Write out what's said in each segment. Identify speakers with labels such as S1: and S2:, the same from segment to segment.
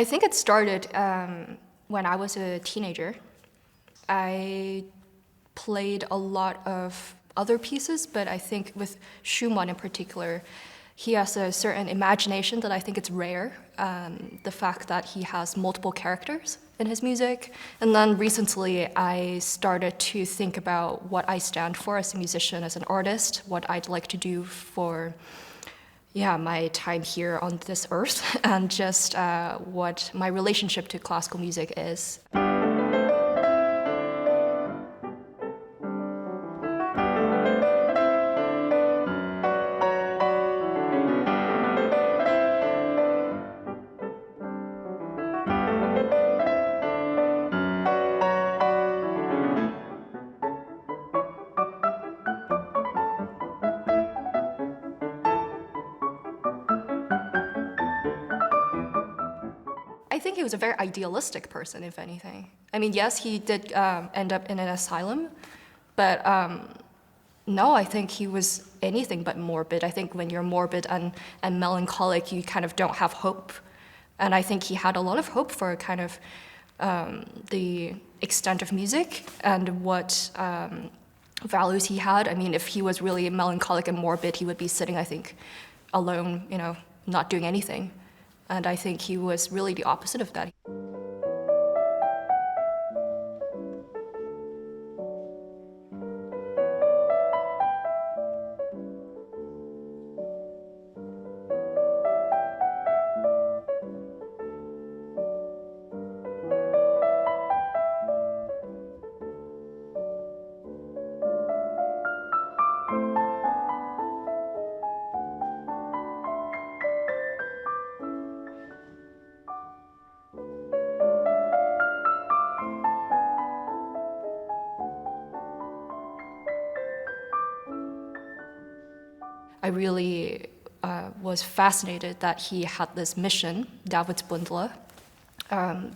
S1: I think it started when I was a teenager. I played a lot of other pieces, but I think with Schumann in particular, he has a certain imagination that I think it's rare. The fact that he has multiple characters in his music. And then recently I started to think about what I stand for as a musician, as an artist, what I'd like to do for my time here on this earth, and just what my relationship to classical music is. I think he was a very idealistic person, if anything. I mean, yes, he did end up in an asylum, but no, I think he was anything but morbid. I think when you're morbid and melancholic, you kind of don't have hope. And I think he had a lot of hope for kind of the extent of music and what values he had. I mean, if he was really melancholic and morbid, he would be sitting, I think, alone, not doing anything. And I think he was really the opposite of that. I really was fascinated that he had this mission, Davidsbündler,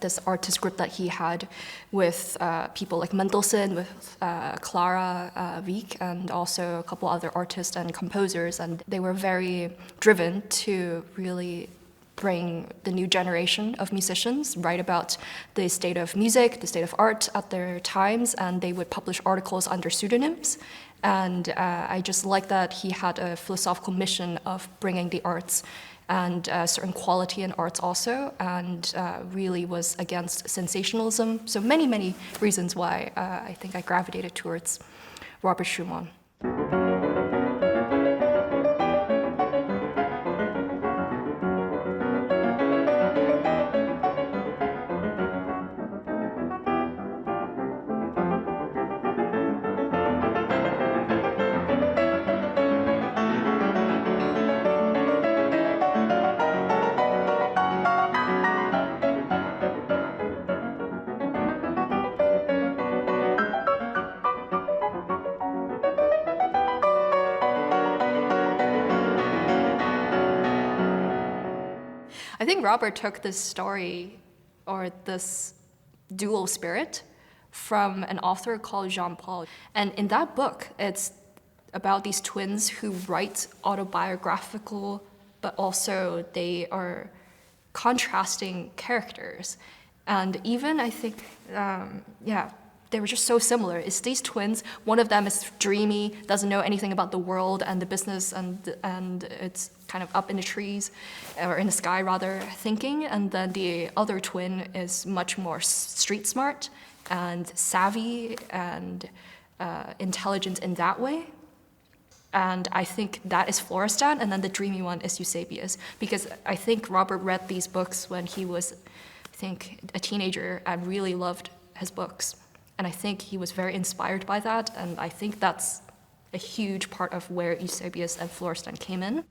S1: this artist group that he had with people like Mendelssohn, with Clara Wieck, and also a couple other artists and composers. And they were very driven to really bring the new generation of musicians, write about the state of music, the state of art at their times, and they would publish articles under pseudonyms. And I just like that he had a philosophical mission of bringing the arts and a certain quality in arts also, and really was against sensationalism. So many, many reasons why I think I gravitated towards Robert Schumann. I think Robert took this story, or this dual spirit, from an author called Jean-Paul. And in that book, it's about these twins who write autobiographical, but also they are contrasting characters. And even, I think, they were just so similar. It's these twins. One of them is dreamy, doesn't know anything about the world and the business, and it's kind of up in the trees, or in the sky rather, thinking. And then the other twin is much more street smart and savvy and intelligent in that way. And I think that is Florestan, and then the dreamy one is Eusebius. Because I think Robert read these books when he was, I think, a teenager and really loved his books. And I think he was very inspired by that, and I think that's a huge part of where Eusebius and Florestan came in.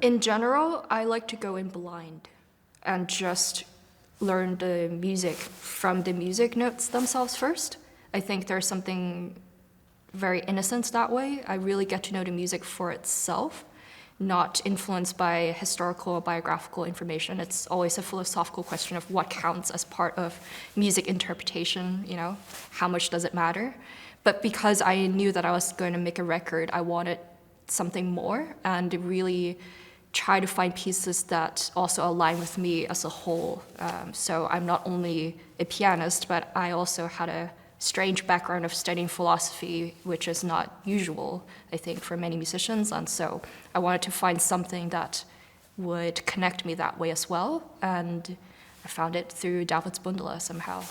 S1: In general, I like to go in blind and just learn the music from the music notes themselves first. I think there's something very innocent that way. I really get to know the music for itself, not influenced by historical or biographical information. It's always a philosophical question of what counts as part of music interpretation, you know, how much does it matter? But because I knew that I was going to make a record, I wanted something more and really try to find pieces that also align with me as a whole. So I'm not only a pianist, but I also had a strange background of studying philosophy, which is not usual, I think, for many musicians. And so I wanted to find something that would connect me that way as well. And I found it through Davidsbündler somehow.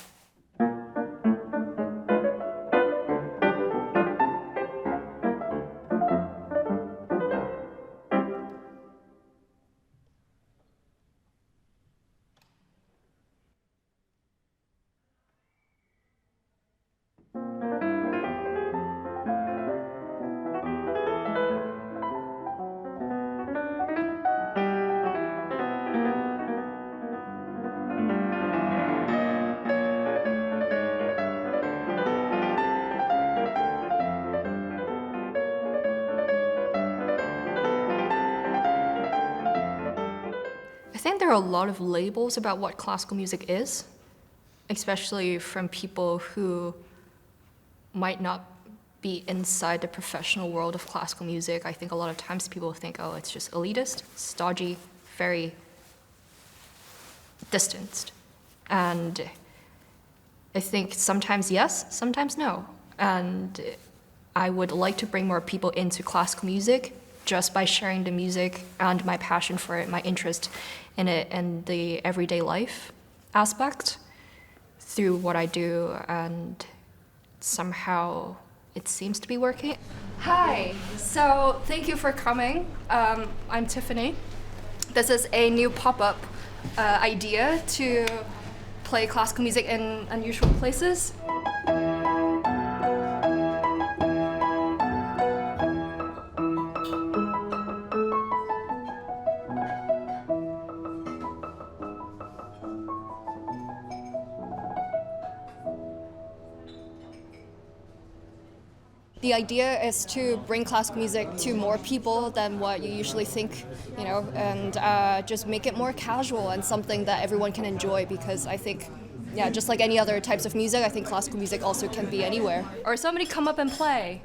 S1: I think there are a lot of labels about what classical music is, especially from people who might not be inside the professional world of classical music. I think a lot of times people think, oh, it's just elitist, stodgy, very distanced. And I think sometimes yes, sometimes no. And I would like to bring more people into classical music just by sharing the music and my passion for it, my interest in it, and the everyday life aspect through what I do, and somehow it seems to be working. Hi, so thank you for coming. I'm Tiffany. This is a new pop-up idea to play classical music in unusual places. The idea is to bring classical music to more people than what you usually think, you know, and just make it more casual and something that everyone can enjoy, because I think, yeah, just like any other types of music, I think classical music also can be anywhere. Or somebody come up and play.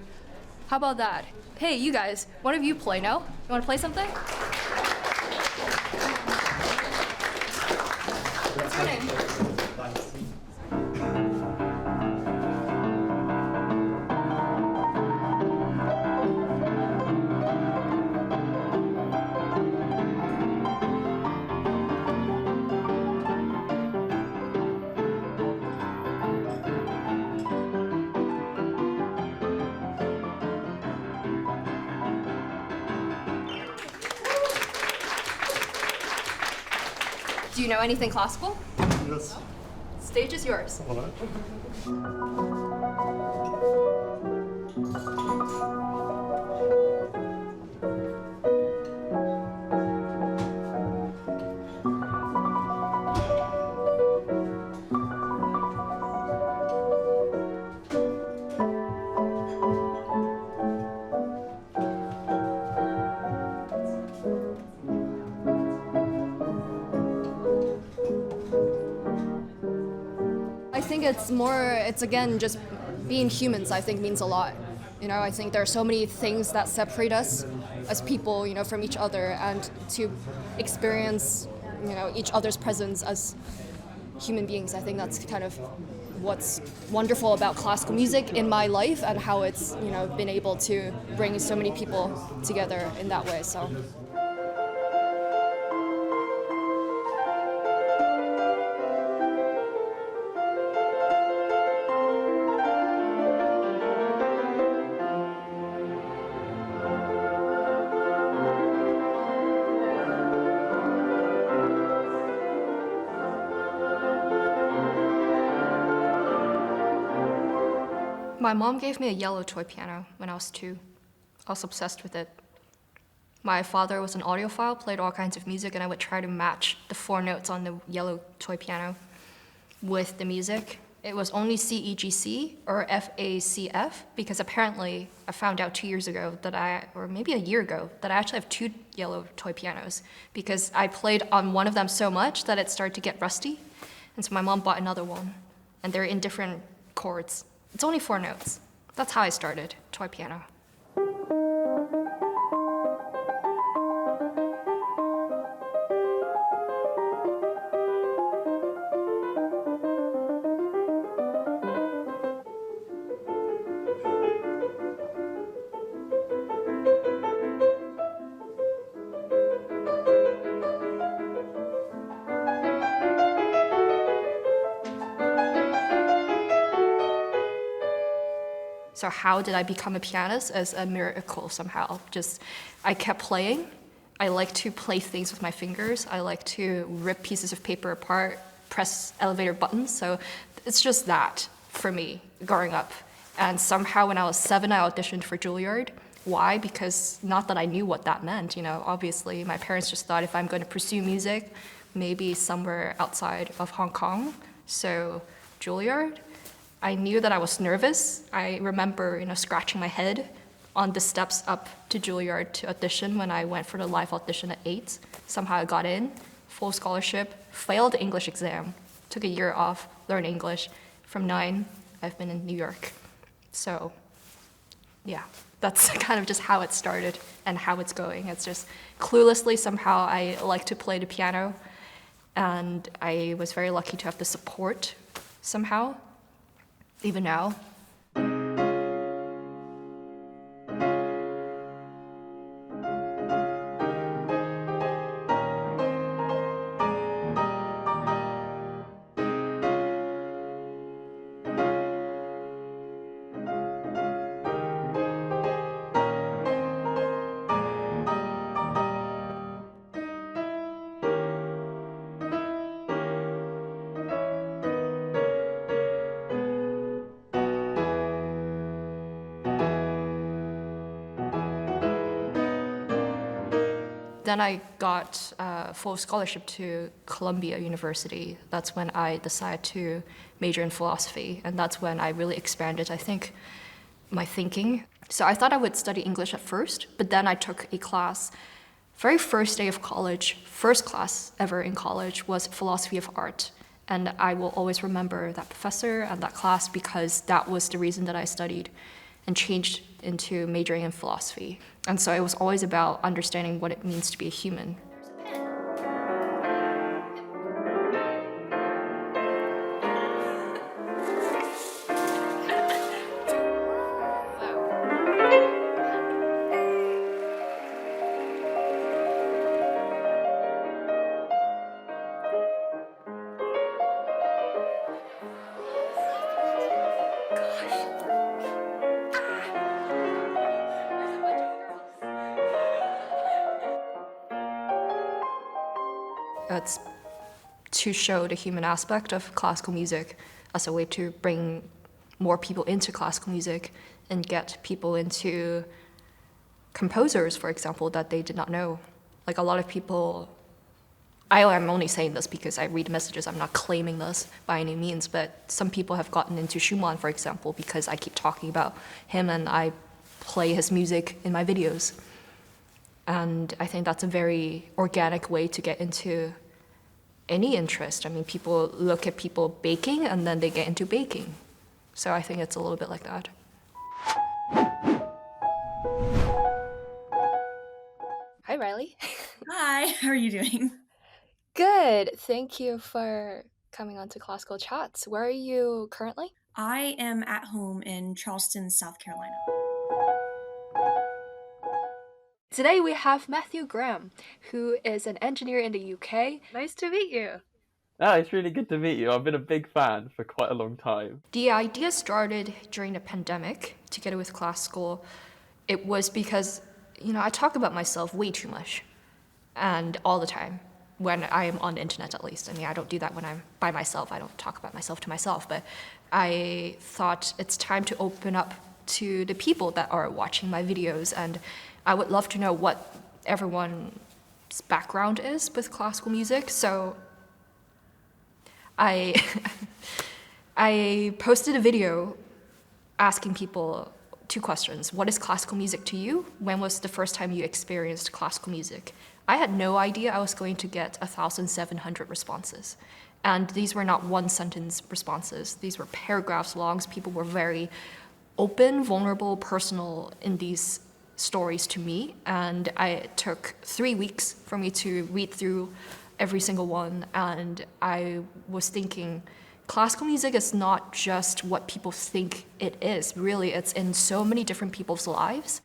S1: How about that? Hey, you guys, one of you play, no? You want to play something? What's your name? Do you know anything classical?
S2: Yes.
S1: Stage is yours.
S2: All right.
S1: I think it's again, just being humans, I think means a lot. You know, I think there are so many things that separate us as people, you know, from each other, and to experience, you know, each other's presence as human beings, I think that's kind of what's wonderful about classical music in my life, and how it's, you know, been able to bring so many people together in that way, so. My mom gave me a yellow toy piano when I was 2. I was obsessed with it. My father was an audiophile, played all kinds of music, and I would try to match the 4 notes on the yellow toy piano with the music. It was only C, E, G, C or F, A, C, F, because apparently I found out 2 years ago or maybe a year ago, that I actually have 2 yellow toy pianos because I played on one of them so much that it started to get rusty. And so my mom bought another one, and they're in different chords. It's only 4 notes. That's how I started toy piano. So how did I become a pianist? As a miracle somehow. I kept playing. I like to play things with my fingers. I like to rip pieces of paper apart, press elevator buttons. So it's just that for me growing up. And somehow when I was 7, I auditioned for Juilliard. Why? Because not that I knew what that meant, obviously my parents just thought if I'm going to pursue music, maybe somewhere outside of Hong Kong. So Juilliard. I knew that I was nervous. I remember, scratching my head on the steps up to Juilliard to audition when I went for the live audition at 8. Somehow I got in, full scholarship, failed the English exam, took a year off, learned English. From 9, I've been in New York. So, yeah, that's kind of just how it started and how it's going. It's just cluelessly somehow I like to play the piano, and I was very lucky to have the support somehow. Even now. Then I got a full scholarship to Columbia University. That's when I decided to major in philosophy, and that's when I really expanded, I think, my thinking. So I thought I would study English at first, but then I took a class. Very first day of college, first class ever in college was philosophy of art. And I will always remember that professor and that class because that was the reason that I studied and changed into majoring in philosophy. And so it was always about understanding what it means to be a human. It's to show the human aspect of classical music as a way to bring more people into classical music and get people into composers, for example, that they did not know. Like a lot of people, I am only saying this because I read messages, I'm not claiming this by any means, but some people have gotten into Schumann, for example, because I keep talking about him and I play his music in my videos. And I think that's a very organic way to get into any interest. I mean, people look at people baking and then they get into baking. So I think it's a little bit like that. Hi, Riley.
S3: Hi, how are you doing?
S1: Good. Thank you for coming on to Classical Chats. Where are you currently?
S3: I am at home in Charleston, South Carolina.
S1: Today we have Matthew Graham, who is an engineer in the UK. Nice to meet you.
S4: Oh, it's really good to meet you. I've been a big fan for quite a long time.
S1: The idea started during the pandemic, together with classical. It was because, I talk about myself way too much, and all the time, when I am on the internet at least. I mean, I don't do that when I'm by myself. I don't talk about myself to myself, but I thought it's time to open up to the people that are watching my videos, and I would love to know what everyone's background is with classical music. So I I posted a video asking people 2 questions. What is classical music to you? When was the first time you experienced classical music? I had no idea I was going to get 1,700 responses. And these were not one-sentence responses. These were paragraphs long. People were very open, vulnerable, personal in these stories to me. And it took 3 weeks for me to read through every single one. And I was thinking, classical music is not just what people think it is. Really, it's in so many different people's lives.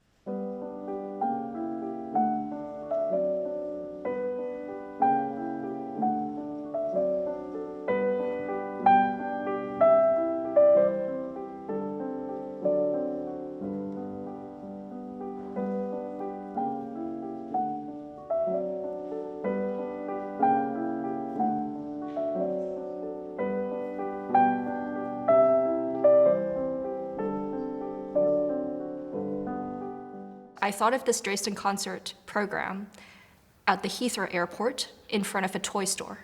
S1: I thought of this Dresden concert program at the Heathrow Airport in front of a toy store.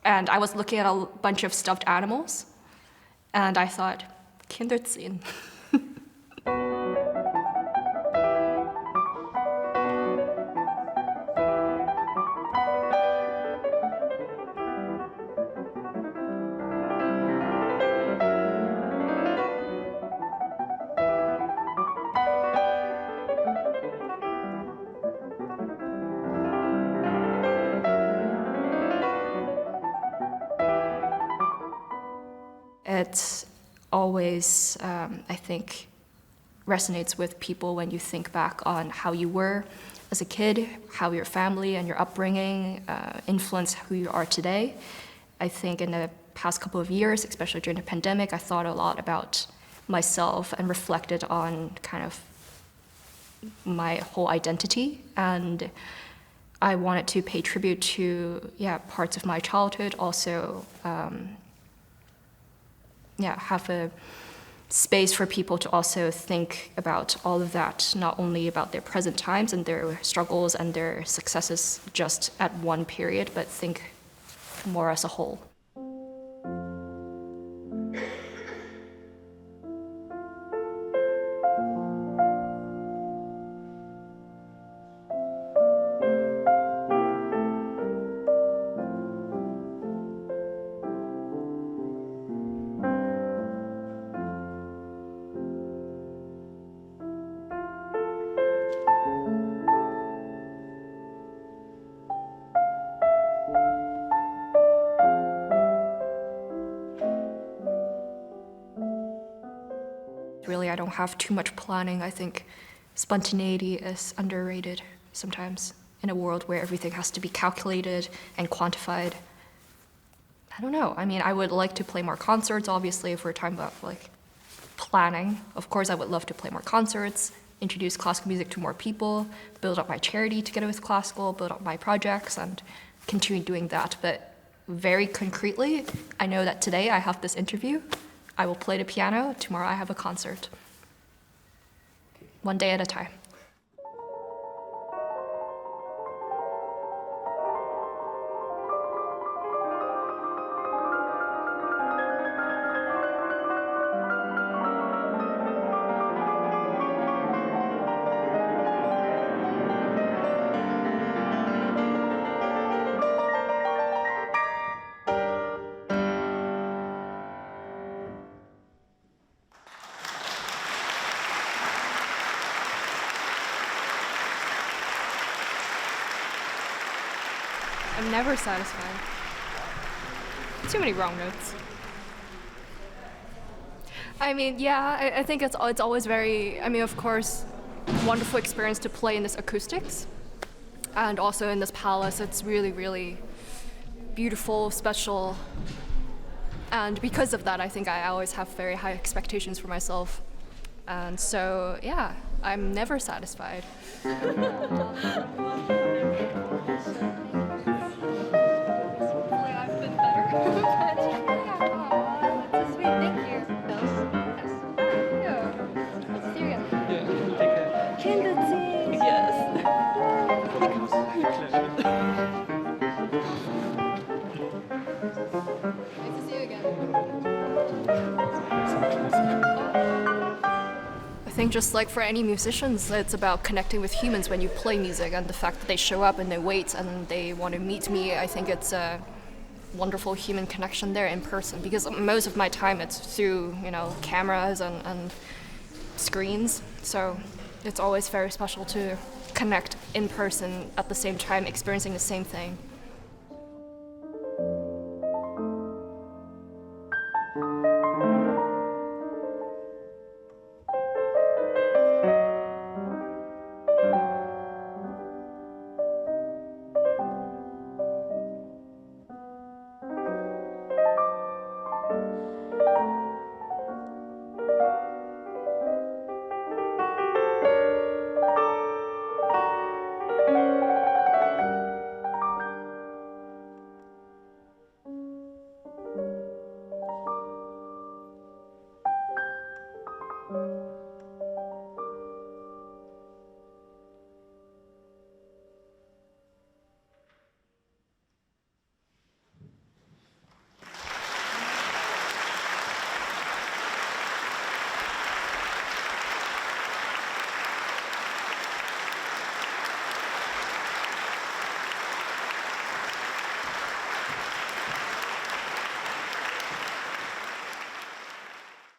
S1: And I was looking at a bunch of stuffed animals, and I thought, Kinderszenen. It always, I think, resonates with people when you think back on how you were as a kid, how your family and your upbringing influence who you are today. I think in the past couple of years, especially during the pandemic, I thought a lot about myself and reflected on kind of my whole identity. And I wanted to pay tribute to, parts of my childhood, also have a space for people to also think about all of that, not only about their present times and their struggles and their successes just at one period, but think more as a whole. Really, I don't have too much planning. I think spontaneity is underrated sometimes in a world where everything has to be calculated and quantified. I don't know. I mean, I would like to play more concerts, obviously, if we're talking about like planning. Of course, I would love to play more concerts, introduce classical music to more people, build up my charity together with classical, build up my projects, and continue doing that. But very concretely, I know that today I have this interview. I will play the piano. Tomorrow I have a concert. One day at a time. I'm never satisfied. Too many wrong notes. I mean, yeah, I think it's always very, I mean, of course, wonderful experience to play in this acoustics. And also in this palace, it's really, really beautiful, special. And because of that, I think I always have very high expectations for myself. And so, yeah, I'm never satisfied.
S5: Yeah,
S1: think just like for any musicians, it's about connecting with humans when you play music, and the fact that they show up and they wait and they want to meet me, I think it's a wonderful human connection there in person, because most of my time it's through, cameras and screens. So it's always very special to connect in person at the same time, experiencing the same thing.